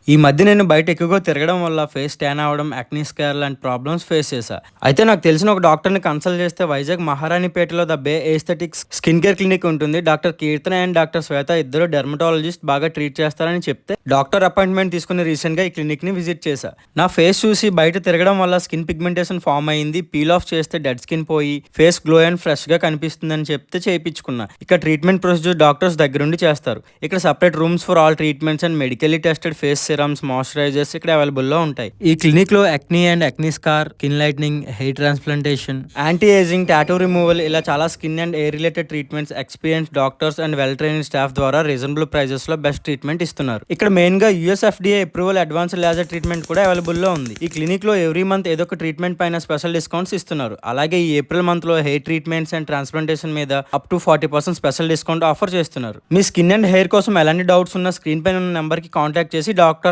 ఈ మధ్య నేను బయట ఎక్కువగా తిరగడం వల్ల ఫేస్ ట్యాన్ అవ్వడం, యాక్నీ స్కార్ లాంటి ప్రాబ్లమ్స్ ఫేస్ చేశా. అయితే నాకు తెలిసిన ఒక డాక్టర్‌ని కన్సల్ట్ చేస్తే వైజాగ్ మహారాణిపేటలో the bay aesthetics skin care clinic ఉంటుంది. Doctor Keerthana and doctor Swetha ఇద్దరు డెర్మటాలజిస్ట్ బాగా ట్రీట్ చేస్తారని చెప్తే డాక్టర్ అపాయింట్మెంట్ తీసుకుని రీసెంట్‌గా ఈ క్లినిక్‌ని విజిట్ చేశా. నా ఫేస్ చూసి బయట తిరగడం వల్ల స్కిన్ పిగ్మెంటేషన్ ఫామ్ అయింది. పీల్ ఆఫ్ చేస్తే డెడ్ స్కిన్ పోయి ఫేస్ గ్లో అండ్ ఫ్రెష్‌గా కనిపిస్తుందని చెప్తే చేయించుకున్నా. ఇక్కడ ట్రీట్మెంట్ ప్రొసీజర్ డాక్టర్స్ దగ్గరుండి చేస్తారు. ఇక్కడ separate rooms for all treatments and medically tested face serums, moisturisers ఇక్కడ అవైలబుల్ లో ఉంటాయి. ఈ క్లినిక్ లో acne and acne scar, skin lightening, hair transplantation, anti ageing, tattoo removal ఇలా చాలా skin and air related treatments experience doctors and well trained staff ద్వారా reasonable prices లో best treatment ఇస్తున్నారు. ఇక్కడ మెయిన్ గా USFDA approval advance laser treatment కూడా available లో ఉంది. ఈ క్లినిక్ లో ఎవ్రీ మంత్ ఏదో ఒక ట్రీట్మెంట్ పైన స్పెషల్ డిస్కౌంట్స్ ఇస్తున్నారు. అలాగే ఈ ఏప్రిల్ మంత్ లో హెయిర్ ట్రీట్మెంట్స్ అండ్ ట్రాన్స్ప్లాంటేషన్ మీద up to 40% special discount offer చేస్తున్నారు. మీ స్కిన్ అండ్ హెయిర్ కోసం ఎలాంటి డౌట్స్ ఉన్నా స్క్రీన్ పైన ఉన్న నెంబర్ కి కాంటాక్ట్ చేసి డాక్టర్